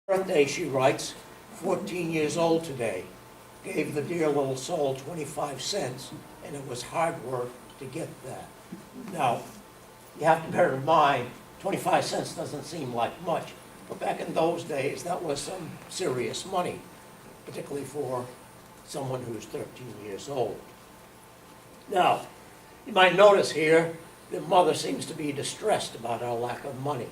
Birthday, she writes, 14 years old today. Gave the dear little soul 25 cents, and it was hard work to get that. Now, you have to bear in mind, 25 cents doesn't seem like much, but back in those days, that was some serious money, particularly for someone who's 13 years old. Now, you might notice here that Mother seems to be distressed about our lack of money.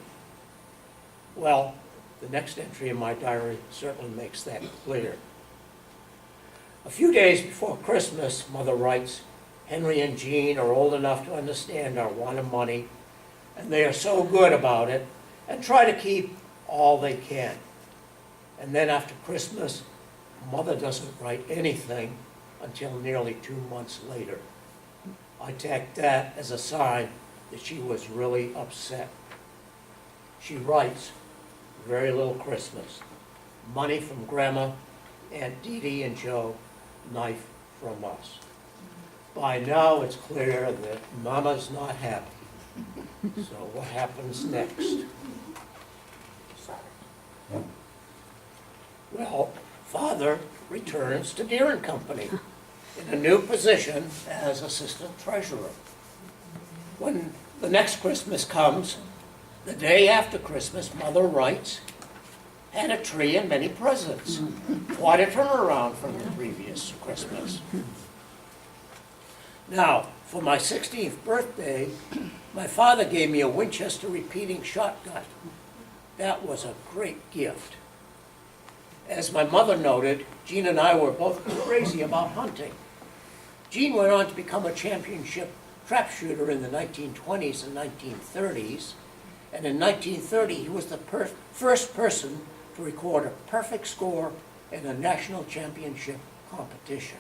Well, the next entry in my diary certainly makes that clear. A few days before Christmas, Mother writes, Henry and Jean are old enough to understand our want of money, and they are so good about it, and try to keep all they can. And then after Christmas, Mother doesn't write anything until nearly 2 months later. I take that as a sign that she was really upset. She writes, very little Christmas. Money from Grandma, Aunt Dee Dee and Joe, knife from us. By now it's clear that Mama's not happy. So what happens next? Well, Father returns to Deere and Company in a new position as assistant treasurer. When the next Christmas comes, the day after Christmas, Mother writes, had a tree and many presents. Quite a turnaround from the previous Christmas. Now, for my 16th birthday, my father gave me a Winchester repeating shotgun. That was a great gift. As my mother noted, Jean and I were both crazy about hunting. Jean went on to become a championship trap shooter in the 1920s and 1930s. And in 1930, he was the first person to record a perfect score in a national championship competition.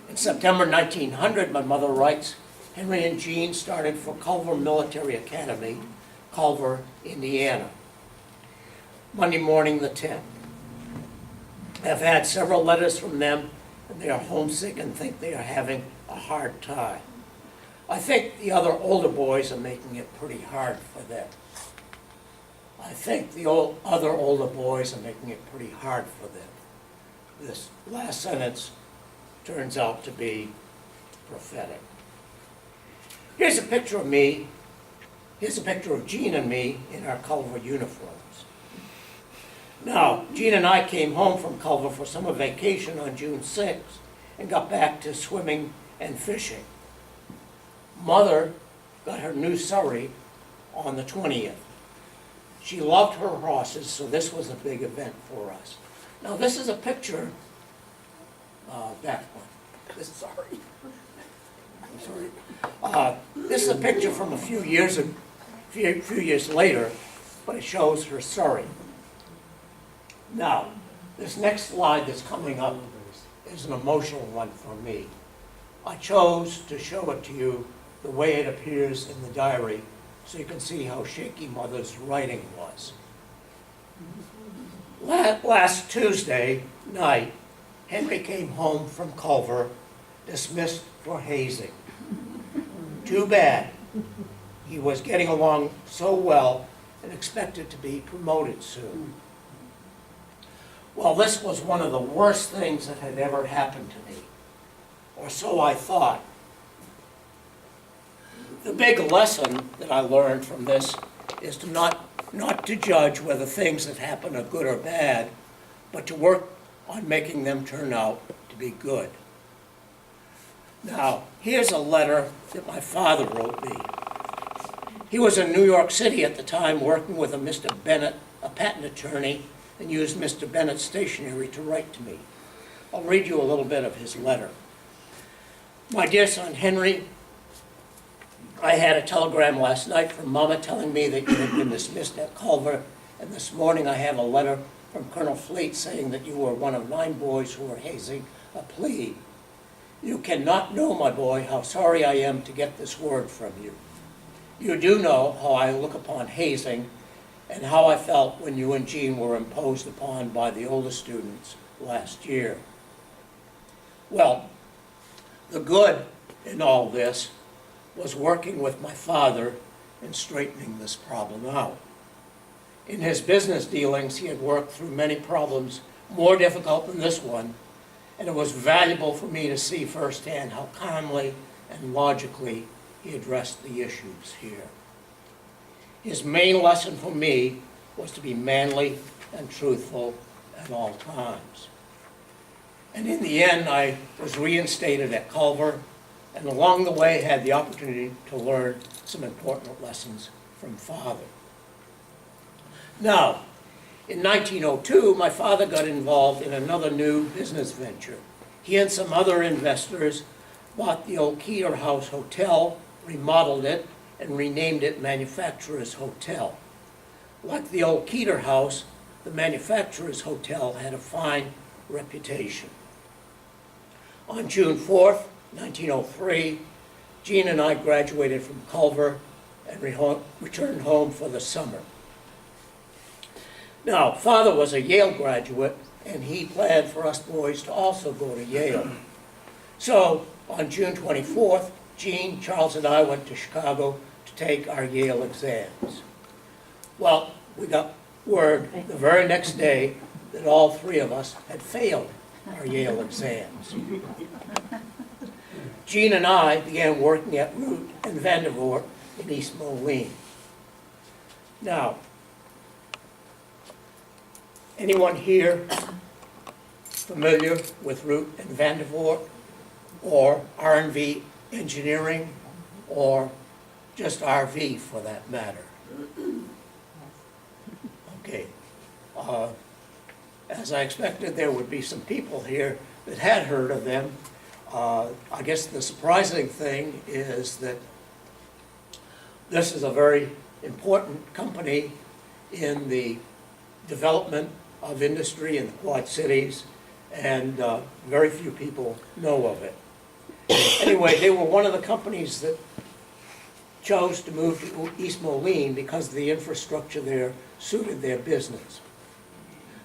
In September 1900, my mother writes, Henry and Jean started for Culver Military Academy, Culver, Indiana. Monday morning, the 10th. I've had several letters from them, and they are homesick and think they are having a hard time. I think the other older boys are making it pretty hard for them. This last sentence turns out to be prophetic. Here's a picture of me. Here's a picture of Jean and me in our Culver uniforms. Now, Jean and I came home from Culver for summer vacation on June 6th and got back to swimming and fishing. Mother got her new surrey on the 20th. She loved her horses, so this was a big event for us. Now, this is a picture, that one. This is a picture from a few years later, but it shows her surrey. Now, this next slide that's coming up is an emotional one for me. I chose to show it to you the way it appears in the diary, so you can see how shaky Mother's writing was. Last Tuesday night, Henry came home from Culver, dismissed for hazing. Too bad. He was getting along so well and expected to be promoted soon. Well, this was one of the worst things that had ever happened to me, or so I thought. The big lesson that I learned from this is to not to judge whether things that happen are good or bad, but to work on making them turn out to be good. Now, here's a letter that my father wrote me. He was in New York City at the time working with a Mr. Bennett, a patent attorney, and used Mr. Bennett's stationery to write to me. I'll read you a little bit of his letter. My dear son Henry, I had a telegram last night from Mama telling me that you had been dismissed at Culver, and this morning I have a letter from Colonel Fleet saying that you were one of 9 boys who were hazing a plebe. You cannot know, my boy, how sorry I am to get this word from you. You do know how I look upon hazing and how I felt when you and Jean were imposed upon by the older students last year. Well, the good in all this was working with my father and straightening this problem out. In his business dealings, he had worked through many problems more difficult than this one, and it was valuable for me to see firsthand how calmly and logically he addressed the issues here. His main lesson for me was to be manly and truthful at all times. And in the end, I was reinstated at Culver, and along the way had the opportunity to learn some important lessons from Father. Now, in 1902, my father got involved in another new business venture. He and some other investors bought the old Keeter House Hotel, remodeled it, and renamed it Manufacturers Hotel. Like the old Keeter House, the Manufacturers Hotel had a fine reputation. On June 4th, 1903, Gene and I graduated from Culver and returned home for the summer. Now, Father was a Yale graduate, and he planned for us boys to also go to Yale. So, on June 24th, Gene, Charles, and I went to Chicago to take our Yale exams. Well, we got word the very next day that all three of us had failed our Yale exams. Gene and I began working at Root and Vandervoort in East Moline. Now, anyone here familiar with Root and Vandervoort, or R&V engineering, or just RV for that matter? Okay. As I expected, there would be some people here that had heard of them. I guess the surprising thing is that this is a very important company in the development of industry in the Quad Cities, and very few people know of it. Anyway, they were one of the companies that chose to move to East Moline because the infrastructure there suited their business.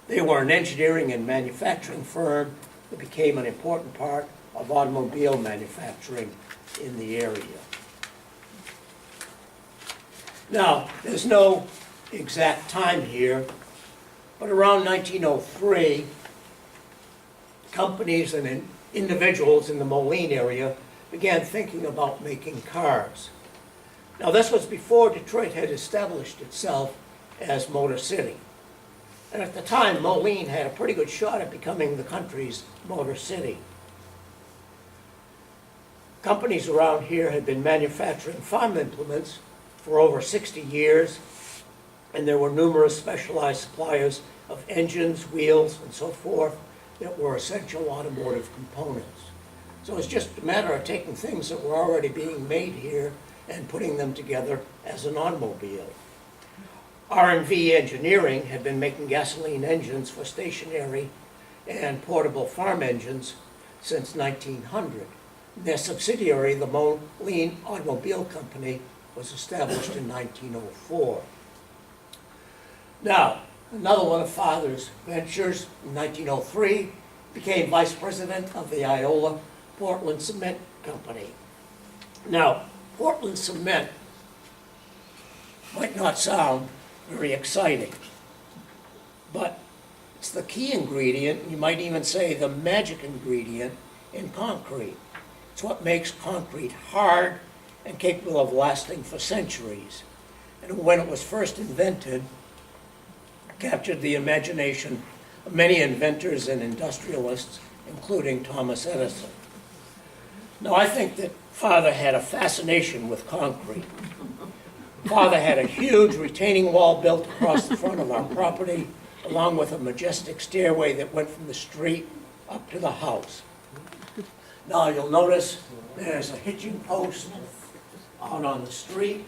They were an engineering and manufacturing firm that became an important part of automobile manufacturing in the area. Now, there's no exact time here, but around 1903, companies and individuals in the Moline area began thinking about making cars. Now, this was before Detroit had established itself as Motor City. And at the time, Moline had a pretty good shot at becoming the country's Motor City. Companies around here had been manufacturing farm implements for over 60 years, and there were numerous specialized suppliers of engines, wheels, and so forth that were essential automotive components. So it's just a matter of taking things that were already being made here and putting them together as an automobile. R&V Engineering had been making gasoline engines for stationary and portable farm engines since 1900. Their subsidiary, the Moline Automobile Company, was established in 1904. Now, another one of Father's ventures, in 1903, became vice president of the Iola Portland Cement Company. Now, Portland cement might not sound very exciting, but it's the key ingredient, you might even say the magic ingredient, in concrete. It's what makes concrete hard and capable of lasting for centuries. And when it was first invented, it captured the imagination of many inventors and industrialists, including Thomas Edison. Now, I think that Father had a fascination with concrete. Father had a huge retaining wall built across the front of our property, along with a majestic stairway that went from the street up to the house. Now, you'll notice there's a hitching post out on the street,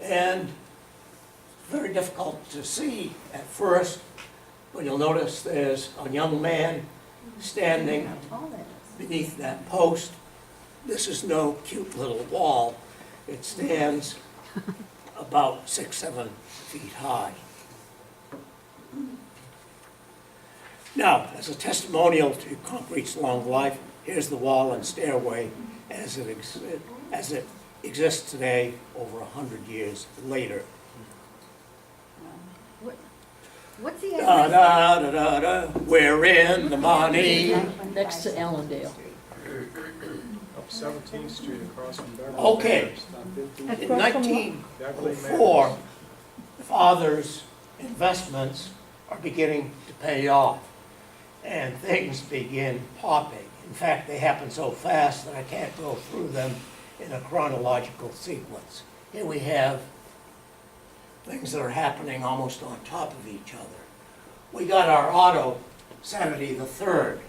and very difficult to see at first, but you'll notice there's a young man standing beneath that post. This is no cute little wall. It stands about 6-7 feet high. Now, as a testimonial to concrete's long life, here's the wall and stairway as it exists today over 100 years later. What's the Da, address? da, da, da, da, we're in the money. Next to Allendale. Up 17th Street across from Beverly. Okay. Manors, not 15th. In Across from Beverly 1904, Manors. father's investments are beginning to pay off, and things begin popping. In fact, they happen so fast that I can't go through them in a chronological sequence. Here we have things that are happening almost on top of each other. We got our auto Saturday the 3rd.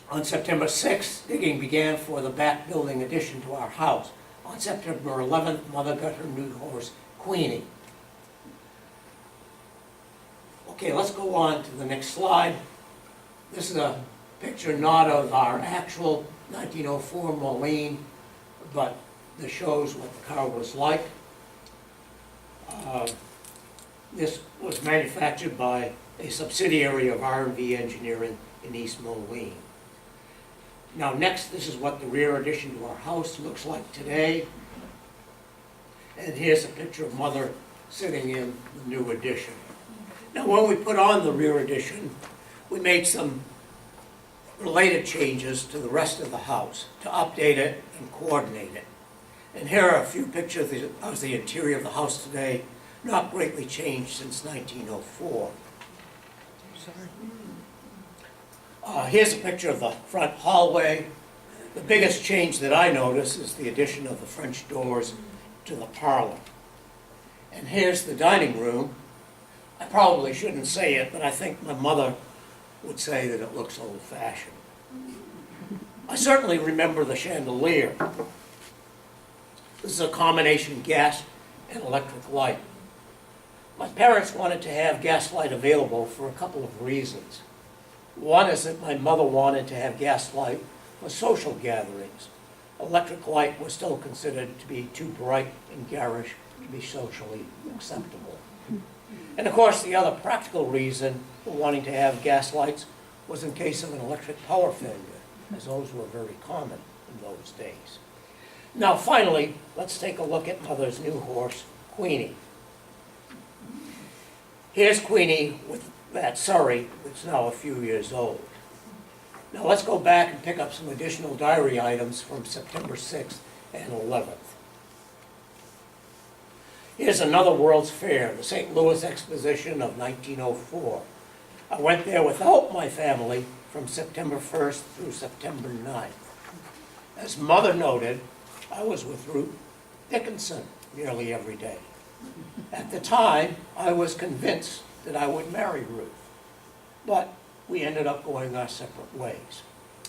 On September 6th, digging began for the back building addition to our house. On September 11th, Mother got her new horse, Queenie. Okay, let's go on to the next slide. This is a picture not of our actual 1904 Moline, but this shows what the car was like. This was manufactured by a subsidiary of R&V Engineering in East Moline. Now next, this is what the rear addition to our house looks like today. And here's a picture of Mother sitting in the new addition. Now when we put on the rear addition, we made some related changes to the rest of the house to update it and coordinate it. And here are a few pictures of the interior of the house today, not greatly changed since 1904. Here's a picture of the front hallway. The biggest change that I notice is the addition of the French doors to the parlor. And here's the dining room. I probably shouldn't say it, but I think my mother would say that it looks old-fashioned. I certainly remember the chandelier. This is a combination gas and electric light. My parents wanted to have gas light available for a couple of reasons. One is that my mother wanted to have gas light for social gatherings. Electric light was still considered to be too bright and garish to be socially acceptable. And of course, the other practical reason for wanting to have gas lights was in case of an electric power failure, as those were very common in those days. Now finally, let's take a look at Mother's new horse, Queenie. Here's Queenie with that Surrey, that's now a few years old. Now let's go back and pick up some additional diary items from September 6th and 11th. Here's another World's Fair, the St. Louis Exposition of 1904. I went there without my family from September 1st through September 9th. As Mother noted, I was with Ruth Dickinson nearly every day. At the time, I was convinced that I would marry Ruth, but we ended up going our separate ways.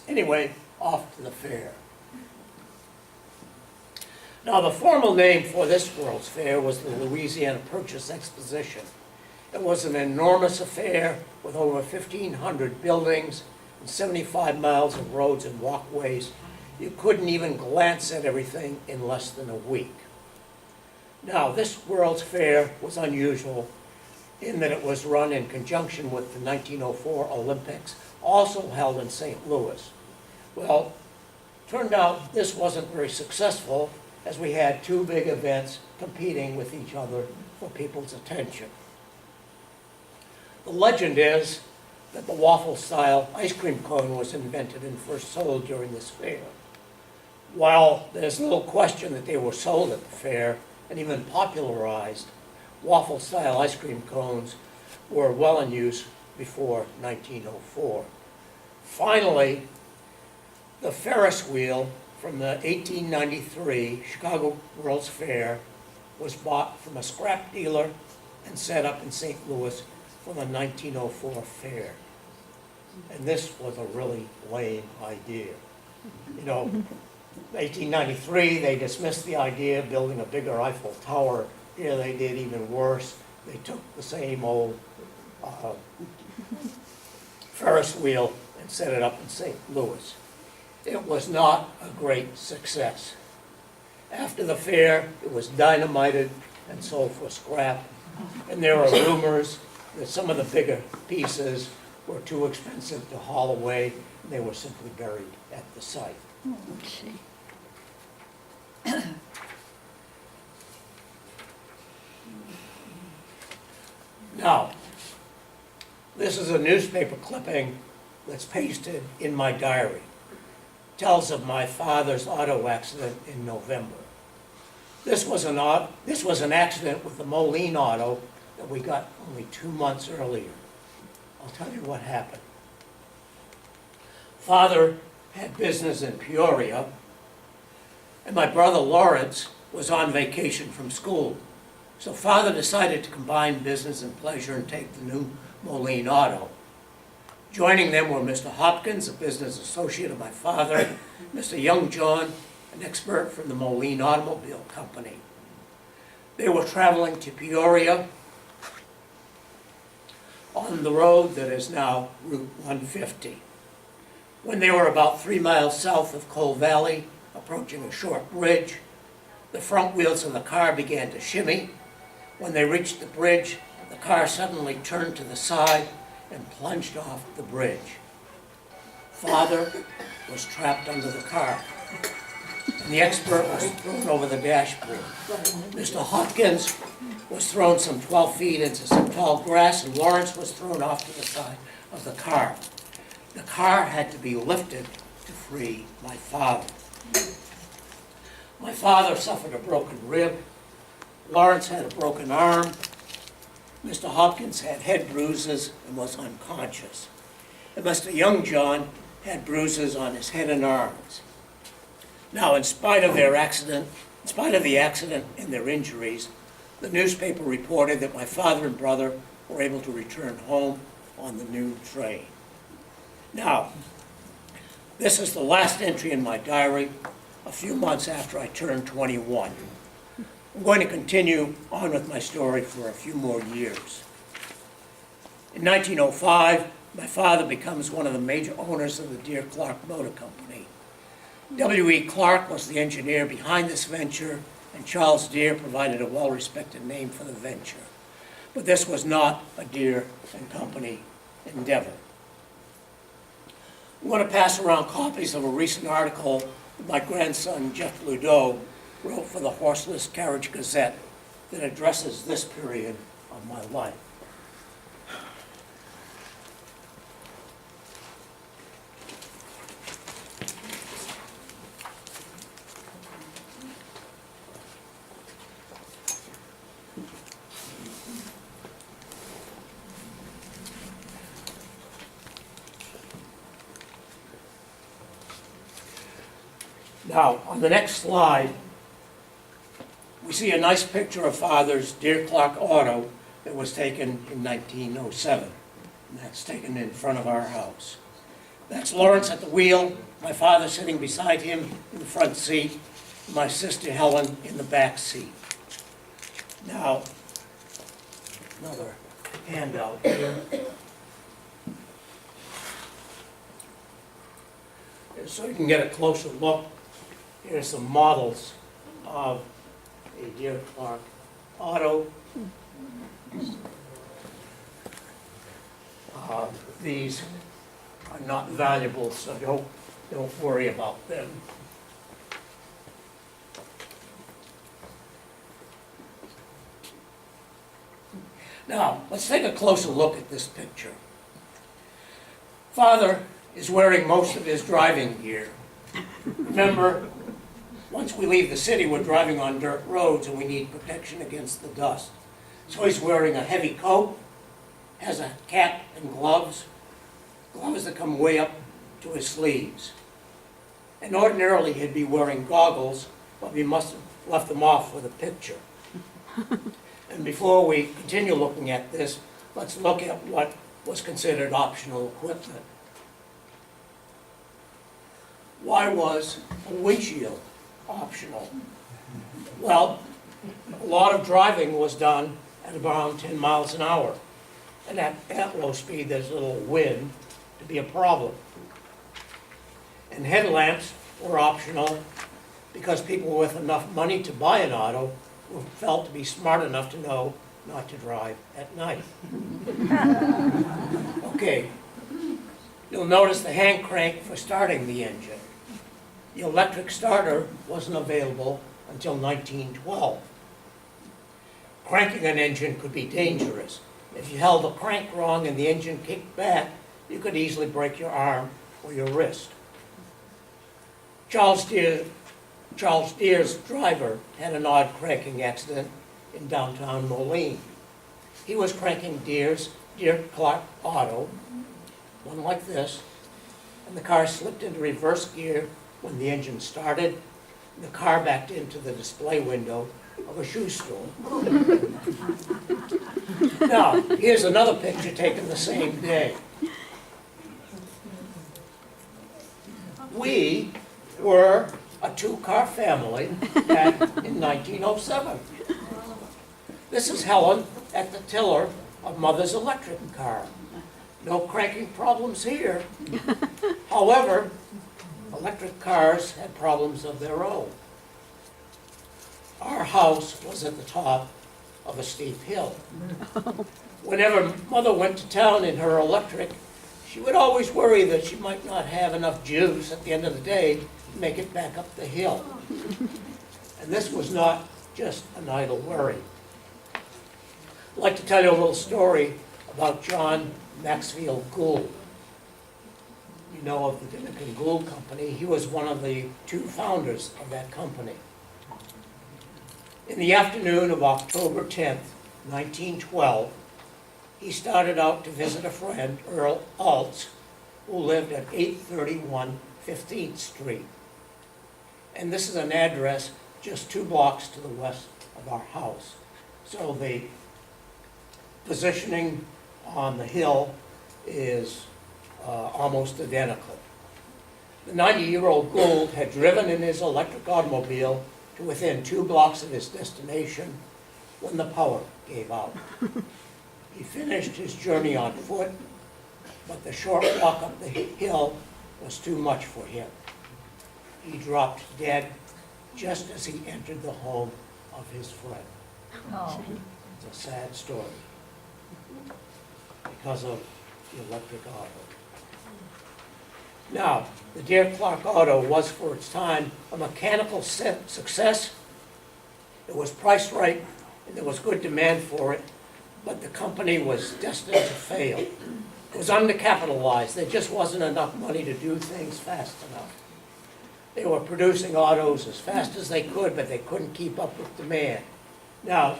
Anyway, off to the fair. Now, the formal name for this World's Fair was the Louisiana Purchase Exposition. It was an enormous affair with over 1,500 buildings and 75 miles of roads and walkways. You couldn't even glance at everything in less than a week. Now, this World's Fair was unusual in that it was run in conjunction with the 1904 Olympics, also held in St. Louis. Well, turned out this wasn't very successful, as we had two big events competing with each other for people's attention. The legend is that the waffle-style ice cream cone was invented and first sold during this fair. While there's little question that they were sold at the fair and even popularized, waffle-style ice cream cones were well in use before 1904. Finally, the Ferris wheel from the 1893 Chicago World's Fair was bought from a scrap dealer and set up in St. Louis for the 1904 fair. And this was a really lame idea. You know, 1893, they dismissed the idea of building a bigger Eiffel Tower. Here they did even worse. They took the same old Ferris wheel and set it up in St. Louis. It was not a great success. After the fair, it was dynamited and sold for scrap. And there are rumors that some of the bigger pieces were too expensive to haul away, and they were simply buried at the site. Now, this is a newspaper clipping that's pasted in my diary. Tells of my father's auto accident in November. This was an accident with the Moline auto that we got only 2 months earlier. I'll tell you what happened. Father had business in Peoria, and my brother Lawrence was on vacation from school. So Father decided to combine business and pleasure and take the new Moline auto. Joining them were Mr. Hopkins, a business associate of my father, Mr. Young John, an expert from the Moline Automobile Company. They were traveling to Peoria on the road that is now Route 150. When they were about 3 miles south of Coal Valley, approaching a short bridge, the front wheels of the car began to shimmy. When they reached the bridge, the car suddenly turned to the side and plunged off the bridge. Father was trapped under the car, and the expert was thrown over the dashboard. Mr. Hopkins was thrown some 12 feet into some tall grass, and Lawrence was thrown off to the side of the car. The car had to be lifted to free my father. My father suffered a broken rib. Lawrence had a broken arm. Mr. Hopkins had head bruises and was unconscious. And Mr. Young John had bruises on his head and arms. Now, in spite of the accident and their injuries, the newspaper reported that my father and brother were able to return home on the new train. Now, this is the last entry in my diary, a few months after I turned 21. I'm going to continue on with my story for a few more years. In 1905, my father becomes one of the major owners of the Deere Clark Motor Company. W.E. Clark was the engineer behind this venture, and Charles Deere provided a well-respected name for the venture. But this was not a Deere and Company endeavor. I'm going to pass around copies of a recent article that my grandson, Jeff Ludeau, wrote for the Horseless Carriage Gazette that addresses this period of my life. Now, on the next slide, we see a nice picture of Father's Deere Clark auto that was taken in 1907. And that's taken in front of our house. That's Lawrence at the wheel, my father sitting beside him in the front seat, and my sister Helen in the back seat. Now, another handout here. So you can get a closer look. Here's some models of a Deere Clark auto. These are not valuable, so don't worry about them. Now, let's take a closer look at this picture. Father is wearing most of his driving gear. Remember, once we leave the city, we're driving on dirt roads and we need protection against the dust. So he's wearing a heavy coat, has a cap and gloves that come way up to his sleeves. And ordinarily he'd be wearing goggles, but we must have left them off for the picture. And before we continue looking at this, let's look at what was considered optional equipment. Why was a windshield optional? Well, a lot of driving was done at around 10 miles an hour. And at low speed, there's a little wind to be a problem. And headlamps were optional because people with enough money to buy an auto were felt to be smart enough to know not to drive at night. Okay, you'll notice the hand crank for starting the engine. The electric starter wasn't available until 1912. Cranking an engine could be dangerous. If you held the crank wrong and the engine kicked back, you could easily break your arm or your wrist. Charles Deere's driver had an odd cranking accident in downtown Moline. He was cranking Deere Clark Auto, one like this, and the car slipped into reverse gear when the engine started, and the car backed into the display window of a shoe store. Now, here's another picture taken the same day. We were a two-car family back in 1907. This is Helen at the tiller of Mother's electric car. No cranking problems here. However, electric cars had problems of their own. Our house was at the top of a steep hill. Whenever Mother went to town in her electric, she would always worry that she might not have enough juice at the end of the day to make it back up the hill. And this was not just an idle worry. I'd like to tell you a little story about John Maxfield Gould. You know of the Dinnikin Gould Company. He was one of the two founders of that company. In the afternoon of October 10th, 1912, he started out to visit a friend, Earl Altz, who lived at 831 15th Street. And this is an address just 2 blocks to the west of our house. So the positioning on the hill is almost identical. The 90-year-old Gould had driven in his electric automobile to within 2 blocks of his destination when the power gave out. He finished his journey on foot, but the short walk up the hill was too much for him. He dropped dead just as he entered the home of his friend. Oh. It's a sad story because of the electric auto. Now, the Deere Clark Auto was, for its time, a mechanical success. It was priced right, and there was good demand for it, but the company was destined to fail. It was undercapitalized. There just wasn't enough money to do things fast enough. They were producing autos as fast as they could, but they couldn't keep up with demand. Now,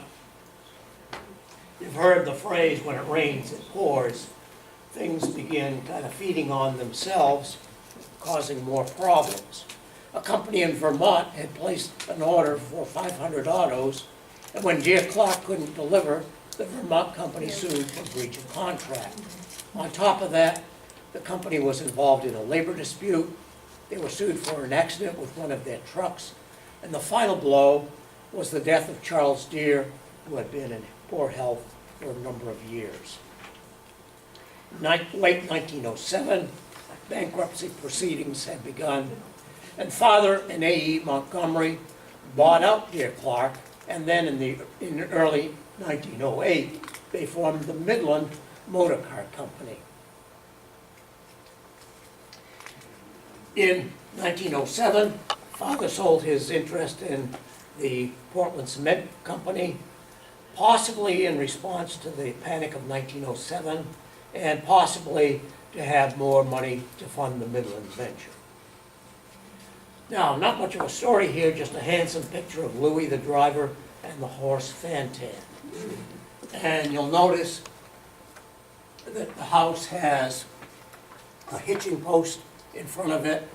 you've heard the phrase, when it rains, it pours. Things begin kind of feeding on themselves, causing more problems. A company in Vermont had placed an order for 500 autos, and when Deere Clark couldn't deliver, the Vermont company sued for breach of contract. On top of that, the company was involved in a labor dispute. They were sued for an accident with one of their trucks, and the final blow was the death of Charles Deere, who had been in poor health for a number of years. Late 1907, bankruptcy proceedings had begun, and Father and A.E. Montgomery bought out Deere Clark, and then in early 1908, they formed the Midland Motor Car Company. In 1907, Father sold his interest in the Portland Cement Company, possibly in response to the panic of 1907, and possibly to have more money to fund the Midland venture. Now, not much of a story here, just a handsome picture of Louis the driver and the horse Fantan. And you'll notice that the house has a hitching post in front of it,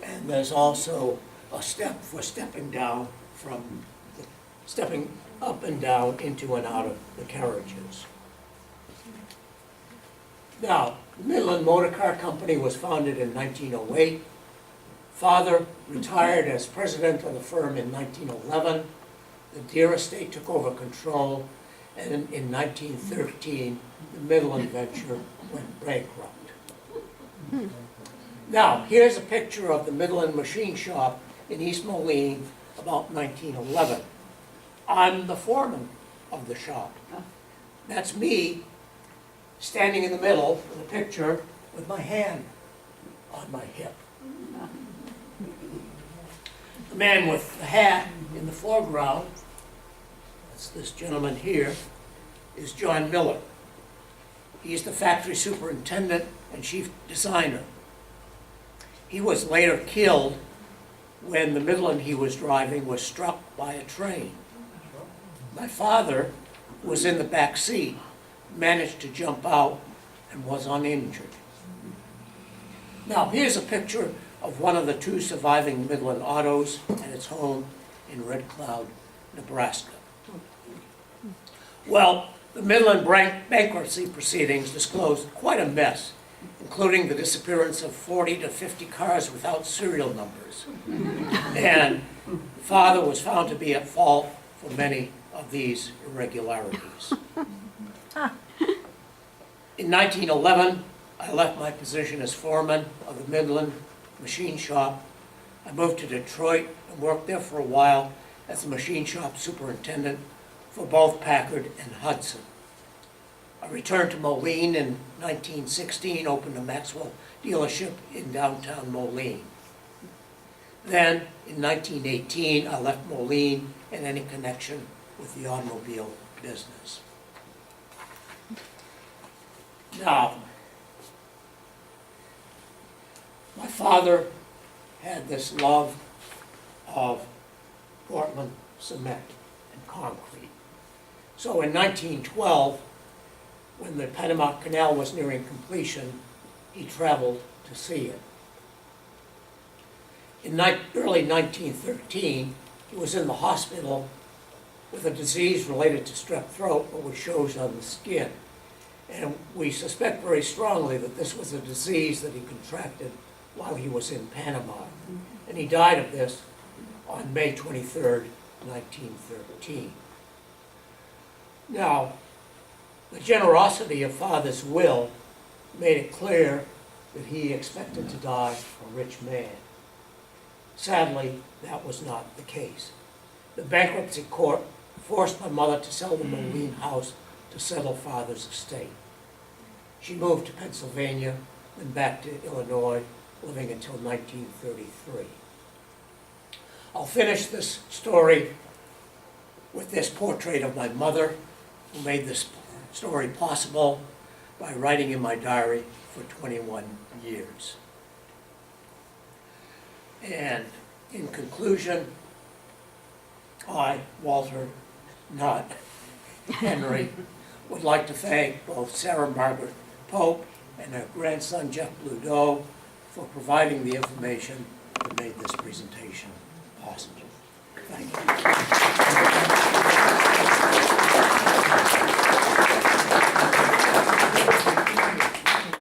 and there's also a step for stepping up and down into and out of the carriages. Now, the Midland Motor Car Company was founded in 1908. Father retired as president of the firm in 1911. The Deere estate took over control, and in 1913, the Midland venture went bankrupt. Now, here's a picture of the Midland machine shop in East Moline about 1911. I'm the foreman of the shop. That's me standing in the middle of the picture with my hand on my hip. The man with the hat in the foreground, that's this gentleman here, is John Miller. He's the factory superintendent and chief designer. He was later killed when the Midland he was driving was struck by a train. My father was in the back seat, managed to jump out, and was uninjured. Now, here's a picture of one of the two surviving Midland autos at its home in Red Cloud, Nebraska. Well, the Midland bankruptcy proceedings disclosed quite a mess, including the disappearance of 40 to 50 cars without serial numbers. And father was found to be at fault for many of these irregularities. In 1911, I left my position as foreman of the Midland machine shop. I moved to Detroit and worked there for a while as the machine shop superintendent for both Packard and Hudson. I returned to Moline in 1916, opened a Maxwell dealership in downtown Moline. Then, in 1918, I left Moline and any connection with the automobile business. Now, my father had this love of Portland cement and concrete. So in 1912, when the Panama Canal was nearing completion, he traveled to see it. In early 1913, he was in the hospital with a disease related to strep throat, which shows on the skin. And we suspect very strongly that this was a disease that he contracted while he was in Panama. And he died of this on May 23rd, 1913. Now, the generosity of Father's will made it clear that he expected to die a rich man. Sadly, that was not the case. The bankruptcy court forced my mother to sell the Moline house to settle Father's estate. She moved to Pennsylvania, then back to Illinois, living until 1933. I'll finish this story with this portrait of my mother, who made this story possible by writing in my diary for 21 years. And in conclusion, I, Walter, not Henry, would like to thank both Sarah Margaret Pope and her grandson Jeff Bludeau for providing the information that made this presentation possible. Thank you.